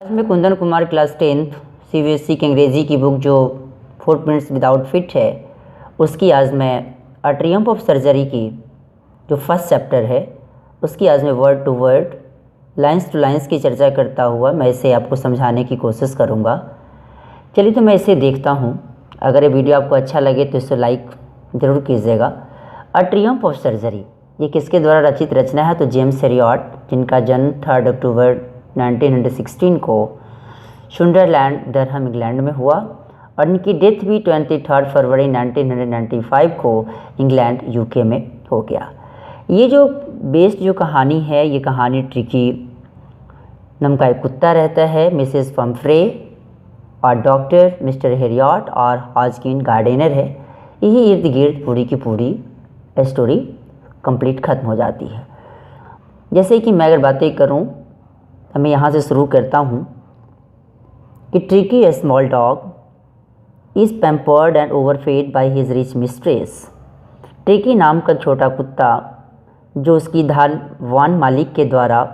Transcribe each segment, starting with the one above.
आज मैं Kundan Kumar class 10th CBSE की अंग्रेज़ी की बुक जो फुटप्रिंट्स विदाउट फिट है उसकी आज मैं अ ट्रियम्फ ऑफ सर्जरी की जो फर्स्ट चैप्टर है उसकी आज मैं word to word lines to lines की चर्चा करता हुआ मैं इसे आपको समझाने की कोशिश करूँगा। चलिए तो मैं इसे देखता हूँ। अगर ये वीडियो आपको अच्छा लगे तो इसे लाइक ज़रूर कीजिएगा। अ ट्रियम्फ ऑफ सर्जरी ये किसके द्वारा रचित रचना है? तो जेम्स हेरियट, जिनका जन्म 3 अक्टूबर 1916 को सुंडरलैंड डरहम इंग्लैंड में हुआ और इनकी डेथ भी 23 फरवरी 1995 को इंग्लैंड यूके में हो गया। ये जो बेस्ड जो कहानी है, ये कहानी ट्रिकी नाम का एक कुत्ता रहता है, मिसेस पम्फ्रे और डॉक्टर मिस्टर हेरियट और हॉजकिन गार्डनर है। यही इर्द गिर्द पूरी की पूरी स्टोरी कंप्लीट ख़त्म हो जाती है। जैसे कि मैं अगर बातें करूं तो मैं यहाँ से शुरू करता हूँ कि Tricki a small dog is pampered and overfed by his rich mistress. Tricki नाम का छोटा कुत्ता जो उसकी धनवान मालिक के द्वारा,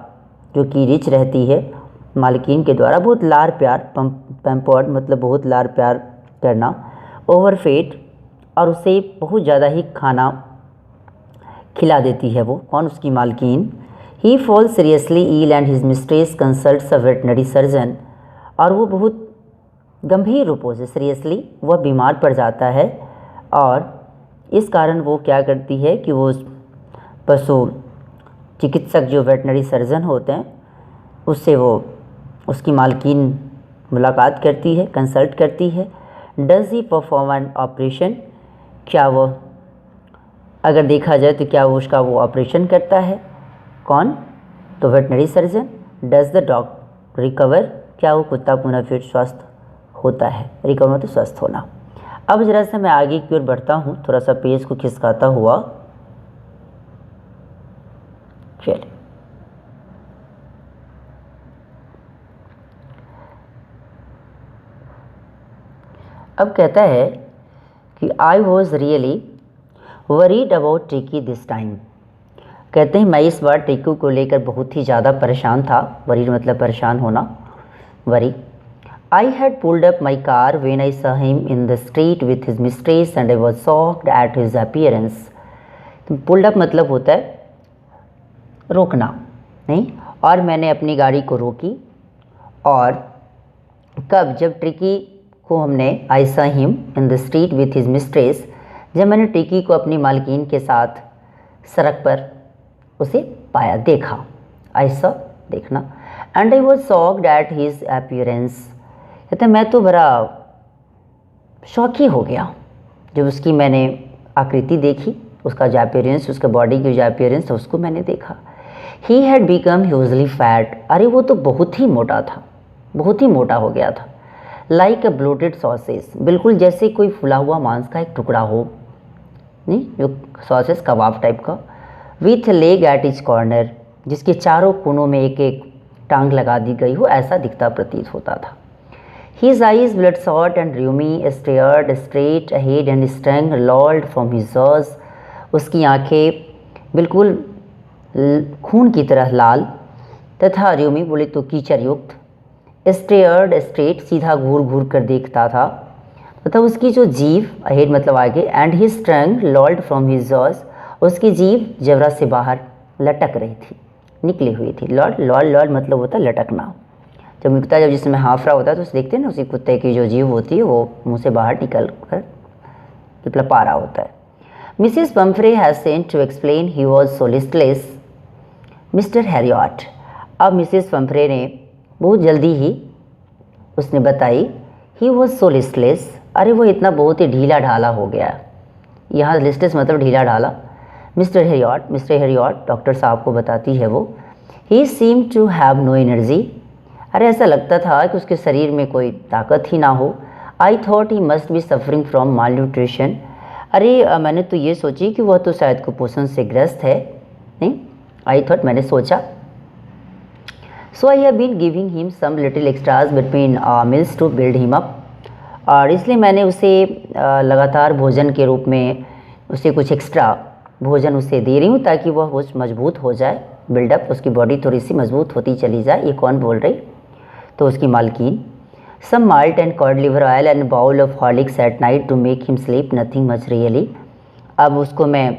जो कि रिच रहती है, मालकिन के द्वारा बहुत लाड़ प्यार, पैम्पर्ड मतलब बहुत लाड़ प्यार करना, ओवरफेड और उसे बहुत ज़्यादा ही खाना खिला देती है वो। कौन? उसकी मालकिन। He fall seriously ill and his mistress consults a veterinary surgeon. और वो बहुत गंभीर रूपों से सीरियसली वह बीमार पड़ जाता है और इस कारण वो क्या करती है कि वो पशु चिकित्सक जो वेटनरी सर्जन होते हैं उससे वो उसकी मालकिन मुलाकात करती है, कंसल्ट करती है। Does he perform an operation? क्या वो, अगर देखा जाए तो क्या वो उसका वो ऑपरेशन करता है? कौन? तो veterinary surgeon. Does the dog recover? क्या वो कुत्ता पुनः फिर स्वस्थ होता है? रिकवर मतलब स्वस्थ होना। अब ज़रा सा मैं आगे की ओर बढ़ता हूँ, थोड़ा सा पेज को खिसकाता हुआ। चलिए, अब कहता है कि I was really worried about tricky this time. कहते हैं मैं इस बार ट्रिकी को लेकर बहुत ही ज़्यादा परेशान था। वरीड मतलब परेशान होना, worry. I had pulled up my car when I saw him in the street with his mistress and I was shocked at his appearance. तो pulled up मतलब होता है रोकना, नहीं? और मैंने अपनी गाड़ी को रोकी और कब? जब ट्रिकी को हमने I saw him in the street with his mistress, जब मैंने ट्रिकी को अपनी मालकिन के साथ सड़क पर उसे पाया, देखा। I saw देखना। And I was shocked at his appearance. कहते मैं तो बड़ा शौकी हो गया जब उसकी मैंने आकृति देखी, उसका जो अपीयरेंस, उसके बॉडी की जो अपीयरेंस था उसको मैंने देखा। He had become hugely fat. अरे वो तो बहुत ही मोटा था, बहुत ही मोटा हो गया था। लाइक अ ब्लोटेड सॉसेज, बिल्कुल जैसे कोई फुला हुआ मांस का एक टुकड़ा हो, नहीं, जो सॉसेज कबाब टाइप का। With leg at each corner, जिसके चारों कोनों में एक एक टांग लगा दी गई हो, ऐसा दिखता प्रतीत होता था। His eyes bloodshot and rheumy stared straight ahead and stung lolled from his jaws. उसकी आंखें बिल्कुल खून की तरह लाल तथा र्यूमी बोले तो कीचड़ युक्त, स्टेयर्ड स्ट्रेट सीधा घूर घूर कर देखता था तथा उसकी जो जीभ, अहेड मतलब आगे, and his tongue लॉल्ड from his jaws, उसकी जीभ जबरा से बाहर लटक रही थी, निकली हुई थी। लॉल्ड लॉल्ड मतलब होता है लटकना। जब कुत्ता जब जिसमें हाफरा होता है तो उसे देखते हैं ना, उसी कुत्ते की जो जीभ होती है वो मुंह से बाहर निकल कर मतलब पा रहा होता है। Mrs Pumphrey has sent to explain he was so listless Mr Herriot. अब मिसेस पम्फ्रे ने बहुत जल्दी ही उसने बताई, ही वॉज सो लिस्टलेस, अरे वो इतना बहुत ही ढीला ढाला हो गया। यहाँ लिस्टलेस मतलब ढीला ढाला। मिस्टर हेरियट डॉक्टर साहब को बताती है वो, he seem to have no energy. अरे ऐसा लगता था कि उसके शरीर में कोई ताकत ही ना हो। I thought he must be suffering from mall nutrition. अरे मैंने तो ये सोची कि वह तो शायद कुपोषण से ग्रस्त है, नहीं? आई थॉट मैंने सोचा। So I have been giving him some little extras between meals to build him up. और इसलिए मैंने उसे लगातार भोजन के रूप में उसे कुछ एक्स्ट्रा भोजन उसे दे रही हूँ ताकि वह मजबूत हो जाए, बिल्डअप, उसकी बॉडी थोड़ी सी मजबूत होती चली जाए। ये कौन बोल रही? तो उसकी मालकिन, some malt and cod liver oil and bowl of Horlicks at night to make him sleep, nothing much really. अब उसको मैं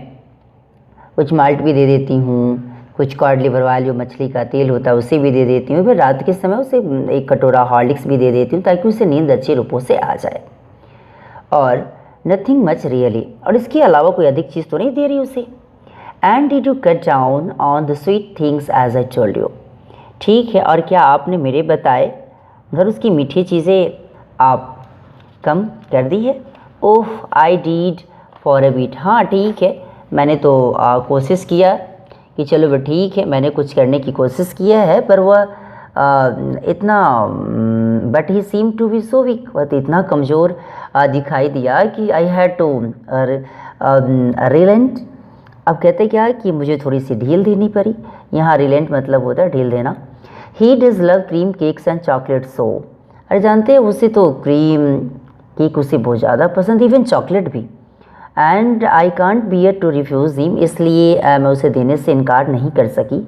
कुछ माल्ट भी दे देती हूँ, कुछ कॉड लिवर ऑयल जो मछली का तेल होता है उसे भी दे देती हूँ, फिर रात के समय उसे एक कटोरा हॉर्लिक्स भी दे देती हूँ ताकि उसे नींद अच्छे रूपों से आ जाए। और नथिंग मच रियली, और इसके अलावा कोई अधिक चीज़ तो नहीं दे रही उसे। And did you cut down on the sweet things as I told you, ठीक है, और क्या आपने मेरे बताए उधर उसकी मीठी चीज़ें आप कम कर दी है। Oh I did for a beat, हाँ ठीक है, मैंने तो कोशिश किया कि चलो वह ठीक है, मैंने कुछ करने की कोशिश किया है, पर वह इतना, but he seem to be so weak, वह तो इतना कमज़ोर दिखाई दिया कि आई हैड टू रिलेंट। अब कहते क्या है कि मुझे थोड़ी सी ढील देनी पड़ी, यहाँ रिलेंट मतलब होता है ढील देना। He does love cream cakes and chocolate सो, अरे जानते हैं उसे तो क्रीम केक उसे बहुत ज़्यादा पसंद, इवन चॉकलेट भी। And I can't bear to refuse him, इसलिए मैं उसे देने से इनकार नहीं कर सकी।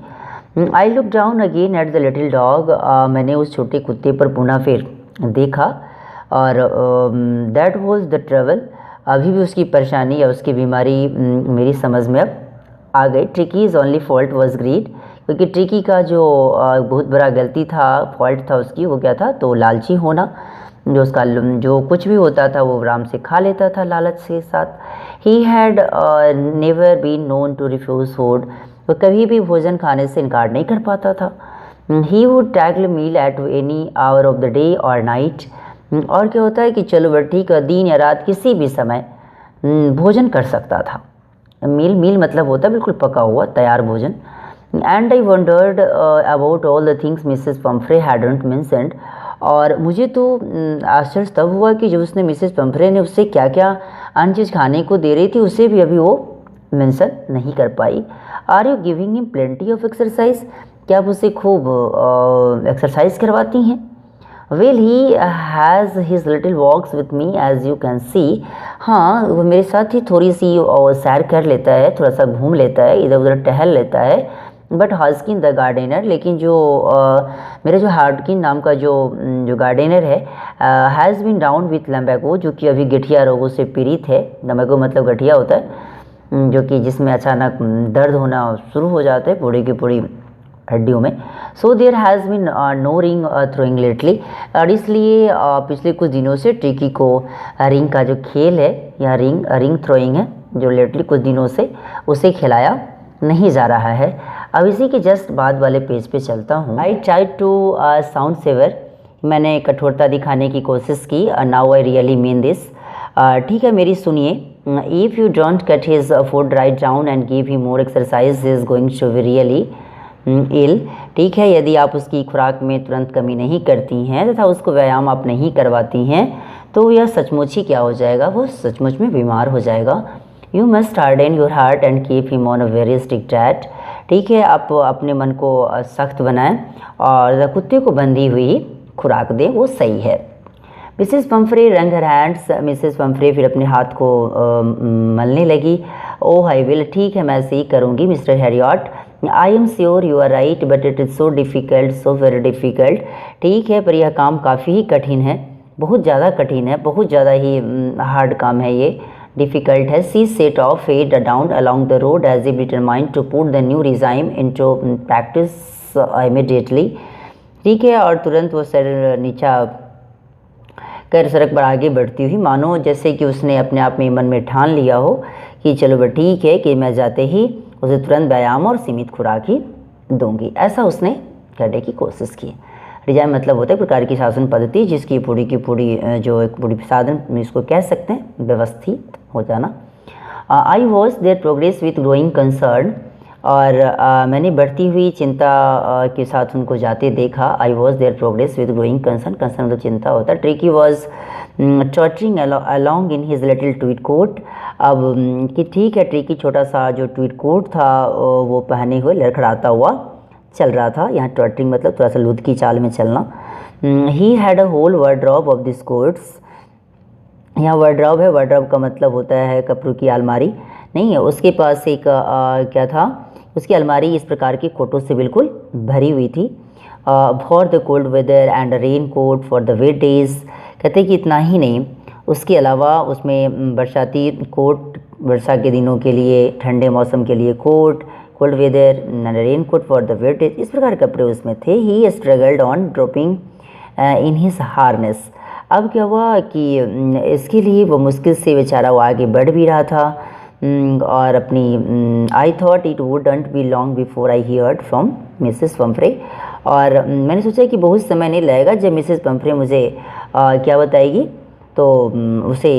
I look down again at the little dog, मैंने उस छोटे कुत्ते पर पुनः फिर देखा, और दैट वॉज द ट्रबल, अभी भी उसकी परेशानी या उसकी बीमारी मेरी समझ में अब आ गई। ट्रिकीज़ ओनली फॉल्ट वॉज ग्रीड, क्योंकि ट्रिकी का जो बहुत बड़ा गलती था, फॉल्ट था उसकी, वो क्या था, तो लालची होना, जो उसका जो कुछ भी होता था वो आराम से खा लेता था लालच के साथ। He had never been known to refuse food, वो कभी भी भोजन खाने से इनकार नहीं कर पाता था। He would tackle meal at any hour of the day और नाइट, और क्या होता है कि चलो वह ठीक है, दिन या रात किसी भी समय भोजन कर सकता था। मील मतलब होता है बिल्कुल पका हुआ तैयार भोजन। And I wandered about all the things Mrs Pomfrey hadn't mentioned, और मुझे तो आश्चर्य तब हुआ कि जब उसने मिसेस पंफ्रे ने उससे क्या क्या अन्य चीज़ खाने को दे रही थी उसे भी अभी वो मेंशन नहीं कर पाई। Are you giving him plenty of exercise, क्या आप उसे खूब एक्सरसाइज करवाती हैं। Well he has his little walks with me as you can see, हाँ वो मेरे साथ ही थोड़ी सी सैर कर लेता है, थोड़ा सा घूम लेता है, इधर उधर टहल लेता है। बट हास्किन द गार्डनर, लेकिन जो मेरे जो हार्डकिन नाम का जो गार्डनर है, हैज़ बीन डाउन विथ लम्बैगो, जो कि अभी गठिया रोगों से पीड़ित है। लम्बैगो मतलब गठिया होता है, जो कि जिसमें अचानक दर्द होना शुरू हो जाता है पूरी की पूरी हड्डियों में। So there has been no ring throwing lately, और इसलिए पिछले कुछ दिनों से ट्रिकी को रिंग का जो खेल है या रिंग थ्रोइंग है जो लेटली कुछ दिनों से उसे खिलाया नहीं जा रहा है। अब इसी के जस्ट बाद वाले पेज पे चलता हूँ। I try to sound severe, मैंने कठोरता दिखाने की कोशिश की। Now I really mean this, ठीक है मेरी सुनिए। If you don't cut his food right down and give he more exercise is going to be really ill, ठीक है, यदि आप उसकी खुराक में तुरंत कमी नहीं करती हैं तथा उसको व्यायाम आप नहीं करवाती हैं तो यह सचमुच ही क्या हो जाएगा, वो सचमुच में बीमार हो जाएगा। You must harden your heart and keep him on a very strict diet, ठीक है, आप अपने मन को सख्त बनाएं और कुत्ते को बंधी हुई खुराक दें, वो सही है। मिसेस पंफ्रे रंग हर हैंड्स, मिसेस पंफ्रे फिर अपने हाथ को मलने लगी। ओह आई विल, ठीक है मैं ऐसे ही करूँगी Mr Herriot. I am sure you are right but it is so difficult, so very difficult, ठीक है पर यह काम काफ़ी ही कठिन है, बहुत ज़्यादा कठिन है, बहुत ज़्यादा ही हार्ड काम है ये, डिफ़िकल्ट है। She set off fed down along the road as if determined to put the new regime into practice immediately, ठीक है, और तुरंत वो सर नीचा कर सड़क पर आगे बढ़ती हुई, मानो जैसे कि उसने अपने आप में मन में ठान लिया हो कि चलो वह ठीक है कि मैं जाते ही उसे तुरंत व्यायाम और सीमित खुराक ही दूंगी, ऐसा उसने करने की कोशिश की। रिजाइम मतलब होता है प्रकार की शासन पद्धति जिसकी पूरी की पूरी जो एक पूरी साधन इसको कह सकते हैं व्यवस्थित हो जाना। I watch there progress with growing concern, और मैंने बढ़ती हुई चिंता के साथ उनको जाते देखा। I was their progress with growing concern मतलब चिंता होता है। Tricki was tottering along in his little tweed coat, अब कि ठीक है ट्रिकी छोटा सा जो ट्वीट कोट था वो पहने हुए लड़खड़ाता हुआ चल रहा था। यहाँ टॉटरिंग मतलब थोड़ा सा लूद की चाल में चलना। He had a whole wardrobe of this coats, यहाँ वार्डरोब है, वार्डरोब का मतलब होता है कपड़ों की अलमारी, नहीं है, उसके पास एक क्या था, उसकी अलमारी इस प्रकार की कोटों से बिल्कुल भरी हुई थी। For the cold weather and rain coat for the wet days. कहते हैं कि इतना ही नहीं, उसके अलावा उसमें बरसाती कोट वर्षा के दिनों के लिए, ठंडे मौसम के लिए coat, cold weather and rain coat for the wet days, इस प्रकार कपड़े उसमें थे। He struggled on dropping in his harness. अब क्या हुआ कि इसके लिए वो मुश्किल से बेचारा वो आगे बढ़ भी रहा था और अपनी आई thought it wouldn't be long before I heard from Mrs Pomfrey. और मैंने सोचा कि बहुत समय नहीं लगेगा जब मिसेस पंफ्रे मुझे क्या बताएगी, तो उसे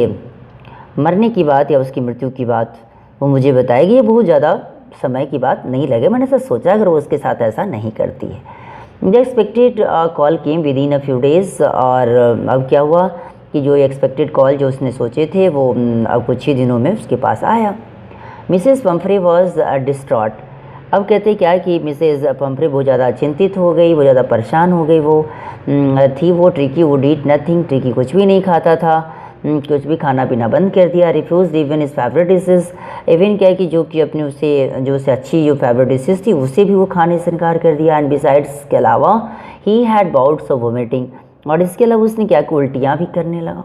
मरने की बात या उसकी मृत्यु की बात वो मुझे बताएगी। ये बहुत ज़्यादा समय की बात नहीं लगे। मैंने ऐसा सोचा अगर वो उसके साथ ऐसा नहीं करती है। The expected call came with in a few days. और अब क्या हुआ कि जो एक्सपेक्टेड कॉल जो उसने सोचे थे वो अब कुछ ही दिनों में उसके पास आया। Mrs Pomfrey was distraught. अब कहते क्या कि मिसेस पंफ्रे बहुत ज़्यादा चिंतित हो गई, बहुत ज़्यादा परेशान हो गई वो थी। वो tricky would eat nothing, tricky कुछ भी नहीं खाता था, कुछ भी खाना पीना बंद कर दिया। Refuse even his favourite dishes. Even क्या है कि जो कि अपने उससे अच्छी जो फेवरेट डिशेज थी उसे भी वो खाने से इनकार कर दिया। एंड बिसाइड्स के अलावा he had bouts of vomiting. और इसके अलावा उसने क्या कि उल्टियाँ भी करने लगा।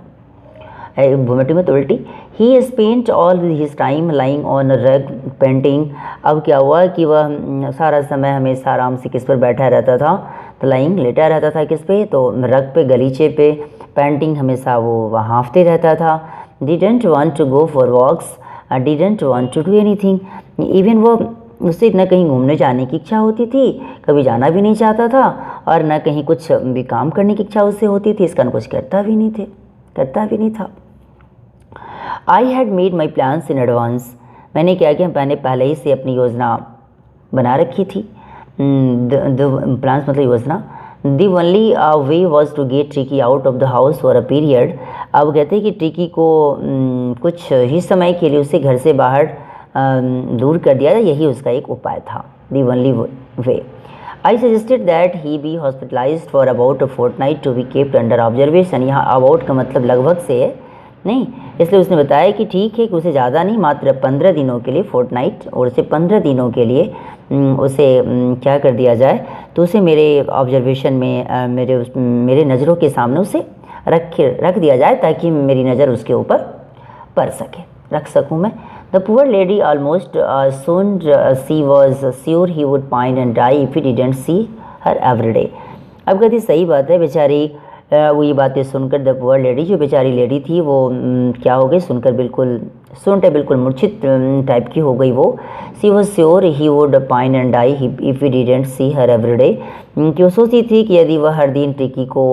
वोमिटिंग में तो उल्टी। ही spent all his time lying on रग पेंटिंग। अब क्या हुआ कि वह सारा समय हमेशा आराम से किस पर बैठा रहता था, तो लाइंग लेटा रहता था किस पे, तो रग पे, गलीचे पे। पेंटिंग हमेशा वो हाँफते रहता था। Didn't want to go for walks, didn't want to do anything. Even वो उससे न कहीं घूमने जाने की इच्छा होती थी, कभी जाना भी नहीं चाहता था, और न कहीं कुछ भी काम करने की इच्छा उससे होती थी, इसका कुछ करता भी नहीं था। I had made my plans in advance. मैंने क्या किया, मैंने पहले ही से अपनी योजना बना रखी थी। द प्लान्स मतलब योजना। The only way was to get Tricki out of the house for a period. अब कहते हैं कि ट्रिकी को कुछ ही समय के लिए उसे घर से बाहर दूर कर दिया जाए, यही उसका एक उपाय था। The only way. I suggested that he be hospitalised for about a fortnight to be kept under observation. यहाँ अबाउट का मतलब लगभग से है नहीं, इसलिए उसने बताया कि ठीक है कि उसे ज़्यादा नहीं, मात्र 15 दिनों के लिए, फोर्टनाइट, और उसे 15 दिनों के लिए उसे क्या कर दिया जाए, तो उसे मेरे ऑब्जर्वेशन में मेरे नज़रों के सामने उसे रख दिया जाए, ताकि मेरी नज़र उसके ऊपर पड़ सके, रख सकूँ मैं। The poor lady almost soon she was sure he would pine and die if he didn't see her every day। अब कहती सही बात है, बेचारी वो ये बातें सुनकर द पुअर लेडी, जो बेचारी लेडी थी वो क्या हो गई, सुनकर बिल्कुल मूर्छित टाइप की हो गई वो। She was sure he would pine and die if he didn't see her every day. क्यों सोचती थी कि यदि वह हर दिन ट्रिकी को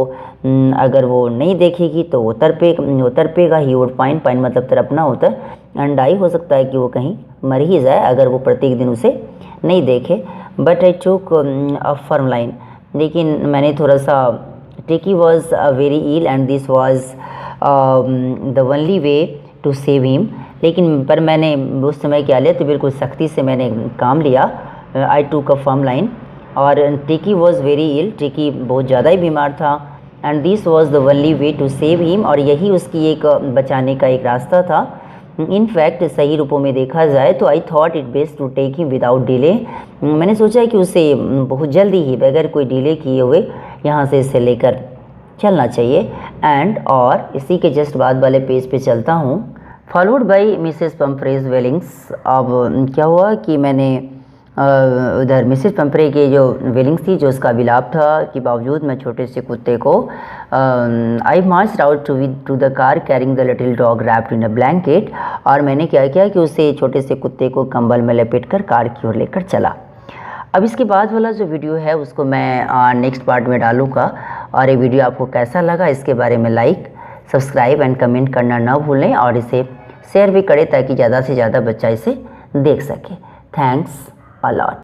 अगर वो नहीं देखेगी तो वो तड़पेगा। ही वुड पाइन मतलब तड़पना होता है, एंड डाई हो सकता है कि वो कहीं मर ही जाए अगर वो प्रत्येक दिन उसे नहीं देखे। But I took a firm line, लेकिन मैंने थोड़ा सा, Tricki was very ill and this was the only way to save him. लेकिन पर मैंने उस समय क्या लिया, तो बिल्कुल सख्ती से मैंने काम लिया। I took a firm line. और Tricki was very ill, Tricki बहुत ज़्यादा ही बीमार था। And this was the only way to save him, और यही उसकी एक बचाने का एक रास्ता था। इन फैक्ट सही रूपों में देखा जाए तो I thought it best to take him without delay. मैंने सोचा कि उसे बहुत जल्दी ही, बगैर कोई डिले किए हुए, यहाँ से इसे लेकर चलना चाहिए। एंड और इसी के जस्ट बाद वाले पेज पे चलता हूँ। Followed by Mrs Pumphrey's wailings. अब क्या हुआ कि मैंने उधर मिसेस पंफ्रे के जो वेलिंग्स थी, जो उसका विलाप था कि बावजूद मैं छोटे से कुत्ते को I marched out to the car carrying the little dog wrapped in a blanket. और मैंने क्या किया कि उसे छोटे से कुत्ते को कंबल में लपेटकर कार की ओर लेकर चला। अब इसके बाद वाला जो वीडियो है उसको मैं नेक्स्ट पार्ट में डालूँगा। और ये वीडियो आपको कैसा लगा इसके बारे में लाइक, सब्सक्राइब एंड कमेंट करना ना भूलें, और इसे शेयर भी करें ताकि ज़्यादा से ज़्यादा बच्चा इसे देख सके। Thanks a lot.